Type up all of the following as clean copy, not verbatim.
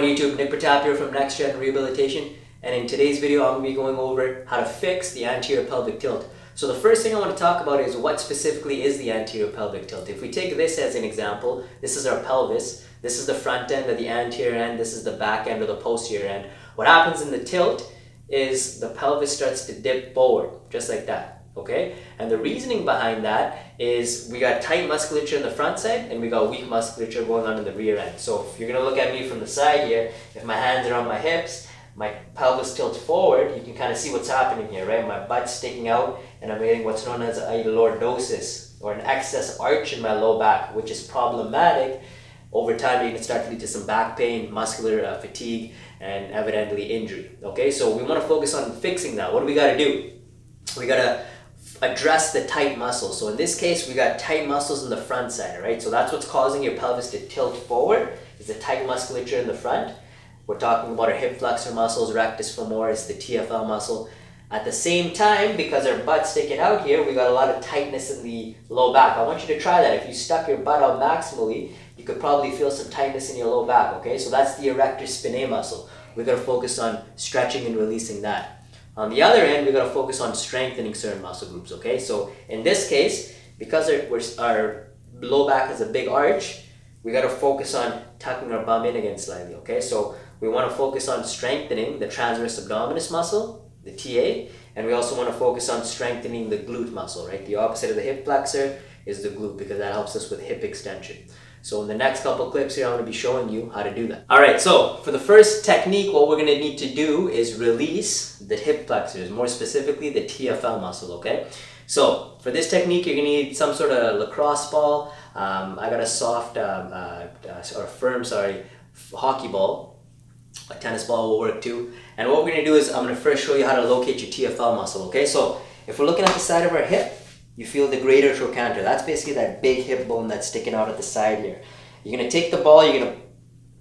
YouTube? Nick Pratap here from Next Gen Rehabilitation, and in today's video I'm going to be going over how to fix the anterior pelvic tilt. So the first thing I want to talk about is what specifically is the anterior pelvic tilt. If we take this as an example, this is our pelvis, this is the front end of the anterior end, this is the back end or the posterior end. What happens in the tilt is the pelvis starts to dip forward, just like that. Okay, and the reasoning behind that is we got tight musculature in the front side and we got weak musculature going on in the rear end. So if you're going to look at me from the side here, if my hands are on my hips, my pelvis tilts forward, you can kind of see what's happening here, right? My butt's sticking out and I'm getting what's known as a lordosis, or an excess arch in my low back, which is problematic. Over time, you can start to lead to some back pain, muscular fatigue, and evidently injury. Okay, so we want to focus on fixing that. What do we got to do? We got to address the tight muscles. So in this case, we got tight muscles in the front side, right? So that's what's causing your pelvis to tilt forward, is the tight musculature in the front. We're talking about our hip flexor muscles, rectus femoris, the TFL muscle. At the same time, because our butt's sticking out here, we got a lot of tightness in the low back. I want you to try that. If you stuck your butt out maximally, you could probably feel some tightness in your low back, okay? So that's the erector spinae muscle. We're gonna focus on stretching and releasing that. On the other end, we're going to focus on strengthening certain muscle groups, okay? So in this case, because our low back has a big arch, we got to focus on tucking our bum in again slightly, okay? So we want to focus on strengthening the transverse abdominis muscle, the TA, and we also want to focus on strengthening the glute muscle, right? The opposite of the hip flexor is the glute, because that helps us with hip extension. So in the next couple clips here, I'm going to be showing you how to do that. All right, so for the first technique, what we're going to need to do is release the hip flexors, more specifically the TFL muscle, okay? So for this technique, you're going to need some sort of lacrosse ball. I got a soft, hockey ball. A tennis ball will work too. And what we're going to do is I'm going to first show you how to locate your TFL muscle, okay? So if we're looking at the side of our hip, you feel the greater trochanter. That's basically that big hip bone that's sticking out at the side here. You're going to take the ball, you're going to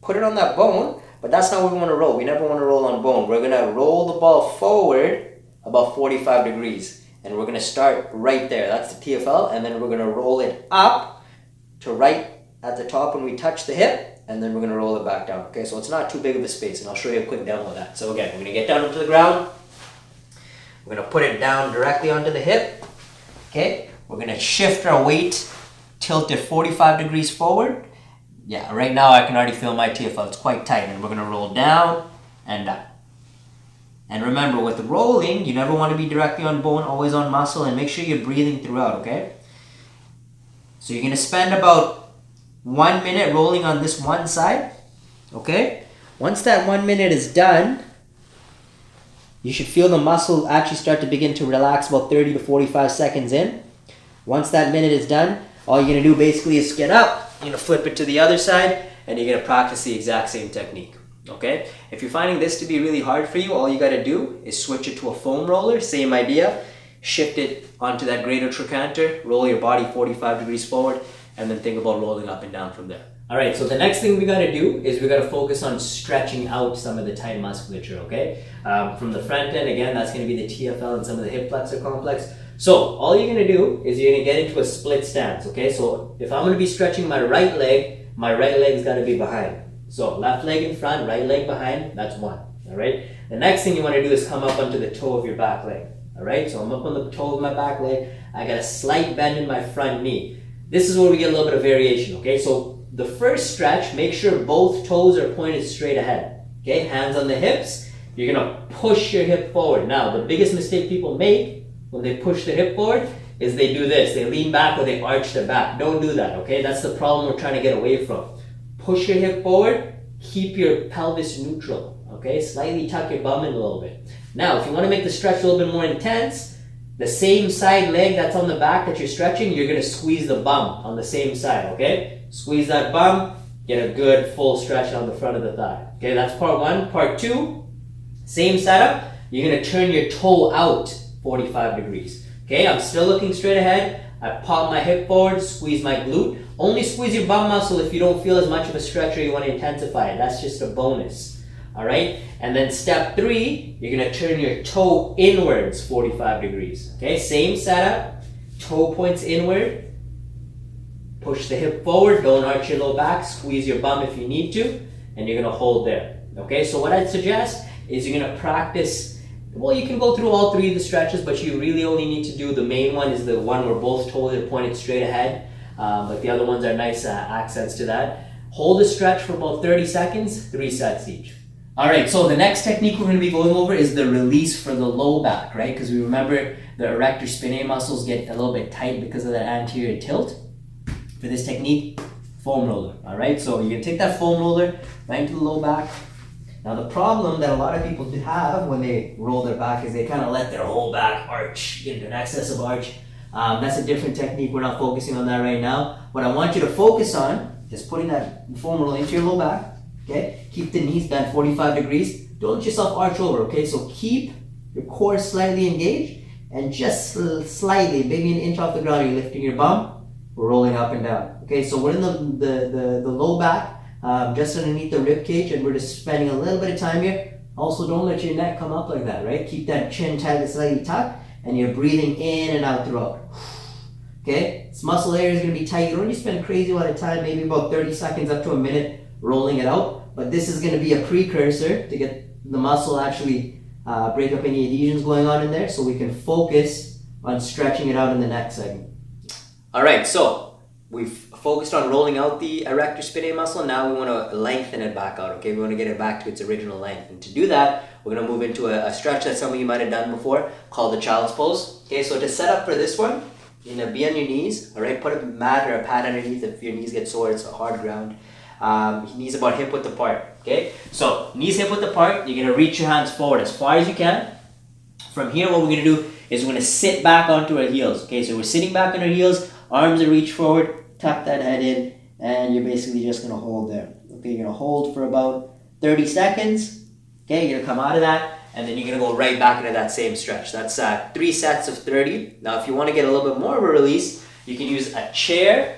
put it on that bone, but that's not what we want to roll. We never want to roll on bone. We're going to roll the ball forward about 45 degrees. And we're going to start right there. That's the TFL. And then we're going to roll it up to right at the top when we touch the hip. And then we're going to roll it back down. Okay, so it's not too big of a space. And I'll show you a quick demo of that. So again, we're going to get down onto the ground. We're going to put it down directly onto the hip. Okay, we're going to shift our weight, tilt it 45 degrees forward. Yeah, right now I can already feel my TFL. It's quite tight. And we're going to roll down and up. And remember, with rolling, you never want to be directly on bone, always on muscle, and make sure you're breathing throughout, okay? So you're going to spend about 1 minute rolling on this one side, okay? Once that 1 minute is done, you should feel the muscle actually start to begin to relax about 30 to 45 seconds in. Once that minute is done, all you're going to do basically is get up, you're going to flip it to the other side, and you're going to practice the exact same technique. Okay? If you're finding this to be really hard for you, all you got to do is switch it to a foam roller, same idea, shift it onto that greater trochanter, roll your body 45 degrees forward, and then think about rolling up and down from there. Alright, so the next thing we got to do is we got to focus on stretching out some of the tight musculature, okay? From the front end, again, that's going to be the TFL and some of the hip flexor complex. So all you're going to do is you're going to get into a split stance, okay? So if I'm going to be stretching my right leg's got to be behind. So left leg in front, right leg behind, that's one, all right? The next thing you want to do is come up onto the toe of your back leg, all right? So I'm up on the toe of my back leg. I got a slight bend in my front knee. This is where we get a little bit of variation, okay? So the first stretch, make sure both toes are pointed straight ahead, okay? Hands on the hips. You're going to push your hip forward. Now, the biggest mistake people make when they push their hip forward is they do this. They lean back or they arch their back. Don't do that, okay? That's the problem we're trying to get away from. Push your hip forward, keep your pelvis neutral, okay? Slightly tuck your bum in a little bit. Now, if you want to make the stretch a little bit more intense, the same side leg that's on the back that you're stretching, you're going to squeeze the bum on the same side, okay? Squeeze that bum, get a good full stretch on the front of the thigh. Okay, that's part one. Part two, same setup. You're going to turn your toe out 45 degrees. Okay, I'm still looking straight ahead. I pop my hip forward, squeeze my glute. Only squeeze your bum muscle if you don't feel as much of a stretch or you want to intensify it. That's just a bonus. All right, and then step three, you're going to turn your toe inwards 45 degrees. Okay, same setup. Toe points inward. Push the hip forward, don't arch your low back, squeeze your bum if you need to, and you're gonna hold there. Okay, so what I'd suggest is you're gonna practice, well, you can go through all three of the stretches, but you really only need to do the main one, is the one where both toes are pointed straight ahead, but the other ones are nice accents to that. Hold the stretch for about 30 seconds, 3 sets each. All right, so the next technique we're going to be going over is the release for the low back, right? Because we remember the erector spinae muscles get a little bit tight because of that anterior tilt. For this technique, foam roller, all right? So you're going to take that foam roller right into the low back. Now the problem that a lot of people have when they roll their back is they kind of let their whole back arch, get an excessive arch. That's a different technique. We're not focusing on that right now. What I want you to focus on is putting that foam roller into your low back. Okay, keep the knees bent 45 degrees. Don't let yourself arch over, okay? So keep your core slightly engaged and just slightly, maybe an inch off the ground, you're lifting your bum, we're rolling up and down. Okay, so we're in the low back, just underneath the rib cage, and we're just spending a little bit of time here. Also, don't let your neck come up like that, right? Keep that chin tight, slightly tucked, and you're breathing in and out throughout. Okay, this muscle area is going to be tight. You don't need to spend a crazy amount of time, maybe about 30 seconds up to a minute rolling it out. But this is going to be a precursor to get the muscle actually break up any adhesions going on in there, so we can focus on stretching it out in the next segment. All right, so we've focused on rolling out the erector spinae muscle. Now we want to lengthen it back out, okay? We want to get it back to its original length. And to do that, we're going to move into a stretch that some of you might have done before called the child's pose. Okay, so to set up for this one, you're going to be on your knees, all right? Put a mat or a pad underneath if your knees get sore, it's a hard ground. Knees about hip width apart, okay? So knees hip width apart, you're gonna reach your hands forward as far as you can. From here, what we're gonna do is we're gonna sit back onto our heels, okay? So we're sitting back on our heels, arms are reached forward, tuck that head in, and you're basically just gonna hold there. Okay, you're gonna hold for about 30 seconds, okay? You're gonna come out of that, and then you're gonna go right back into that same stretch. That's 3 sets of 30. Now, if you wanna get a little bit more of a release, you can use a chair.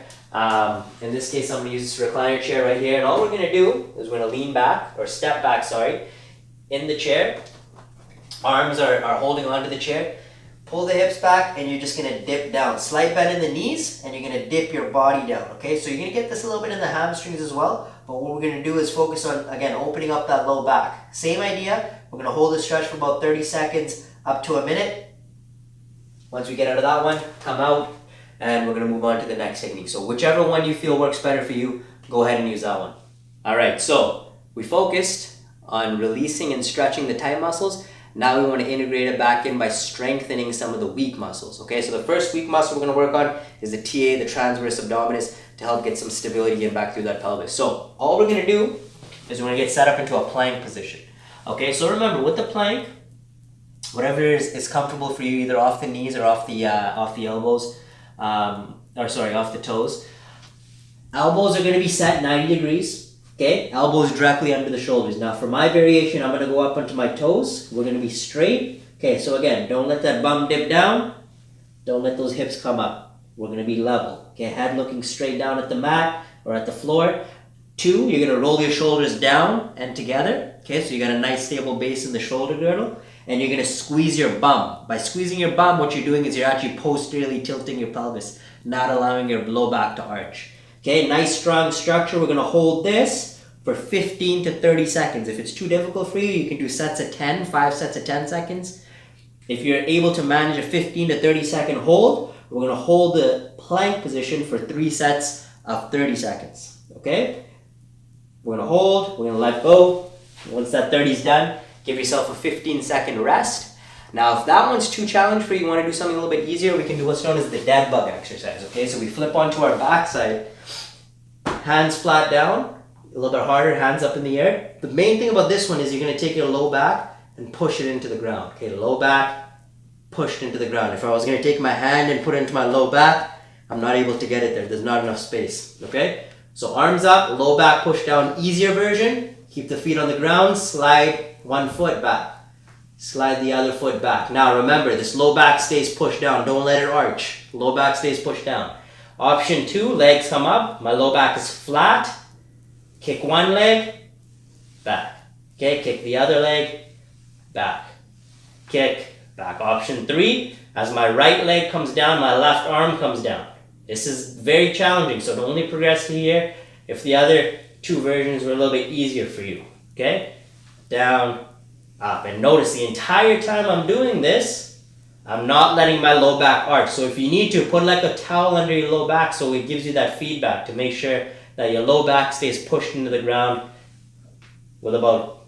In this case, I'm going to use this recliner chair right here, and all we're going to do is we're going to lean back, or step back, sorry, in the chair. Arms are holding onto the chair. Pull the hips back, and you're just going to dip down. Slight bend in the knees, and you're going to dip your body down, okay? So you're going to get this a little bit in the hamstrings as well, but what we're going to do is focus on, again, opening up that low back. Same idea. We're going to hold the stretch for about 30 seconds up to a minute. Once we get out of that one, come out, and we're going to move on to the next technique. So whichever one you feel works better for you, go ahead and use that one. All right, so we focused on releasing and stretching the tight muscles. Now we want to integrate it back in by strengthening some of the weak muscles. Okay, so the first weak muscle we're going to work on is the TA, the transverse abdominis, to help get some stability and back through that pelvis. So all we're going to do is we're going to get set up into a plank position. Okay, so remember, with the plank, whatever is comfortable for you, either off the knees or off the elbows, off the toes. Elbows are going to be set 90 degrees, okay? Elbows directly under the shoulders. Now for my variation, I'm going to go up onto my toes. We're going to be straight. Okay, so again, don't let that bum dip down. Don't let those hips come up. We're going to be level. Okay, head looking straight down at the mat or at the floor. 2, you're going to roll your shoulders down and together. Okay, so you got a nice stable base in the shoulder girdle. And you're going to squeeze your bum. By squeezing your bum, what you're doing is you're actually posteriorly tilting your pelvis, not allowing your low back to arch. Okay, nice strong structure. We're going to hold this for 15 to 30 seconds. If it's too difficult for you, you can do sets of 10, 5 sets of 10 seconds. If you're able to manage a 15 to 30 second hold, we're going to hold the plank position for 3 sets of 30 seconds. Okay? We're going to hold, we're going to let go. Once that 30 is done, give yourself a 15-second rest. Now, if that one's too challenging for you, you want to do something a little bit easier, we can do what's known as the dead bug exercise. Okay, so we flip onto our backside, hands flat down, a little bit harder, hands up in the air. The main thing about this one is you're going to take your low back and push it into the ground. Okay, low back, pushed into the ground. If I was going to take my hand and put it into my low back, I'm not able to get it there. There's not enough space. Okay, so arms up, low back, push down. Easier version, keep the feet on the ground, slide one foot back. Slide the other foot back. Now remember, this low back stays pushed down. Don't let it arch. Low back stays pushed down. Option 2, legs come up. My low back is flat. Kick one leg, back. Okay, kick the other leg, back. Kick, back. Option 3, as my right leg comes down, my left arm comes down. This is very challenging, so only progress to here. If the other two versions were a little bit easier for you. Okay? Down, up. And notice the entire time I'm doing this, I'm not letting my low back arch. So if you need to, put like a towel under your low back so it gives you that feedback to make sure that your low back stays pushed into the ground with about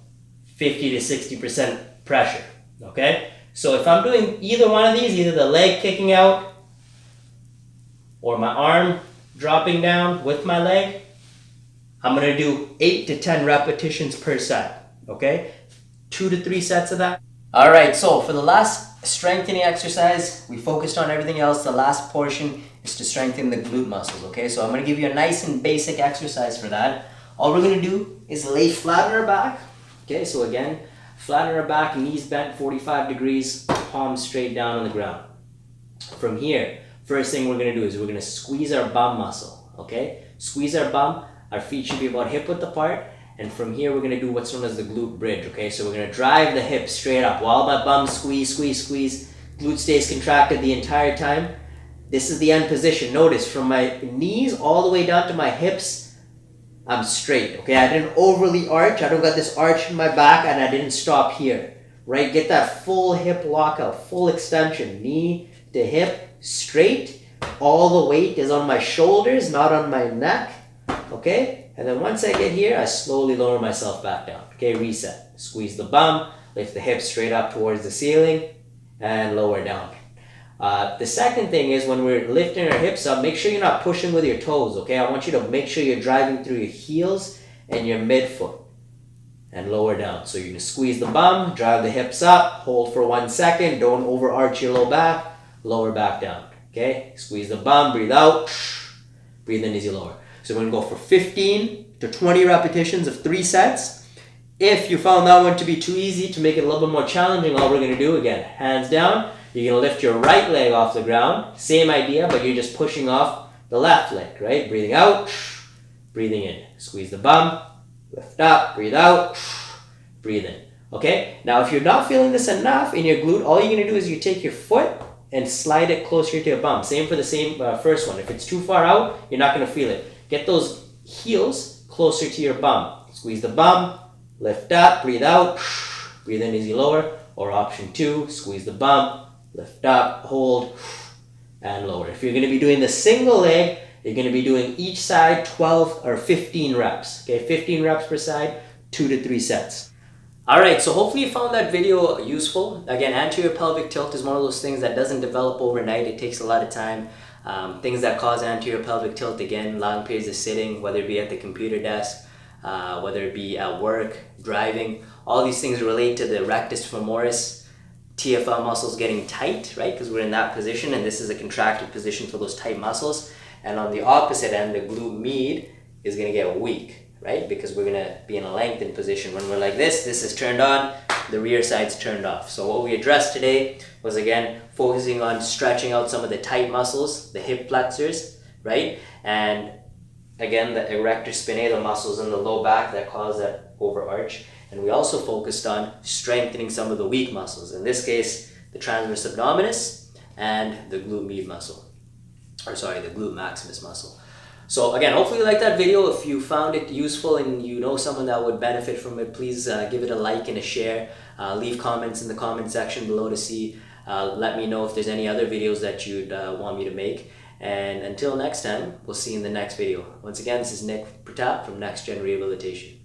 50 to 60% pressure. Okay? So if I'm doing either one of these, either the leg kicking out or my arm dropping down with my leg, I'm going to do 8 to 10 repetitions per set. Okay? 2 to 3 sets of that. All right, so for the last strengthening exercise, we focused on everything else. The last portion is to strengthen the glute muscles. Okay, so I'm going to give you a nice and basic exercise for that. All we're going to do is lay flat on our back. Okay, so again, flat on our back, knees bent 45 degrees, palms straight down on the ground. From here, first thing we're going to do is we're going to squeeze our bum muscle. Okay, squeeze our bum. Our feet should be about hip width apart. And from here, we're going to do what's known as the glute bridge, okay? So we're going to drive the hips straight up. While my bum squeeze, glute stays contracted the entire time. This is the end position. Notice, from my knees all the way down to my hips, I'm straight, okay? I didn't overly arch. I don't got this arch in my back, and I didn't stop here, right? Get that full hip lockout, full extension. Knee to hip, straight. All the weight is on my shoulders, not on my neck, okay? And then once I get here, I slowly lower myself back down. Okay, reset. Squeeze the bum, lift the hips straight up towards the ceiling, and lower down. The second thing is when we're lifting our hips up, make sure you're not pushing with your toes, okay? I want you to make sure you're driving through your heels and your midfoot, and lower down. So you're going to squeeze the bum, drive the hips up, hold for 1 second, don't overarch your low back, lower back down, okay? Squeeze the bum, breathe out, breathe in as you lower. So we're going to go for 15 to 20 repetitions of 3 sets. If you found that one to be too easy, to make it a little bit more challenging, all we're going to do, again, hands down. You're going to lift your right leg off the ground. Same idea, but you're just pushing off the left leg, right? Breathing out, breathing in. Squeeze the bum, lift up, breathe out, breathe in. Okay? Now, if you're not feeling this enough in your glute, all you're going to do is you take your foot and slide it closer to your bum. Same for the first one. If it's too far out, you're not going to feel it. Get those heels closer to your bum. Squeeze the bum, lift up, breathe out, breathe in as you lower. Or option 2, squeeze the bum, lift up, hold, and lower. If you're going to be doing the single leg, you're going to be doing each side 12 or 15 reps. Okay, 15 reps per side, 2 to 3 sets. Alright, so hopefully you found that video useful. Again, anterior pelvic tilt is one of those things that doesn't develop overnight. It takes a lot of time. Things that cause anterior pelvic tilt, again, long periods of sitting, whether it be at the computer desk, whether it be at work, driving, all these things relate to the rectus femoris, TFL muscles getting tight, right? Because we're in that position, and this is a contracted position for those tight muscles. And on the opposite end, the glute med is going to get weak, right? Because we're going to be in a lengthened position. When we're like this is turned on, the rear side's turned off. So what we addressed today was, again, focusing on stretching out some of the tight muscles, the hip flexors, right? And again, the erector spinae, the muscles in the low back that cause that overarch. And we also focused on strengthening some of the weak muscles. In this case, the transverse abdominis and the glute med muscle. Or sorry, the glute maximus muscle. So again, hopefully you liked that video. If you found it useful and you know someone that would benefit from it, please give it a like and a share. Leave comments in the comment section below to see. Let me know if there's any other videos that you'd want me to make. And until next time, we'll see you in the next video. Once again, this is Nick Pratap from Next Gen Rehabilitation.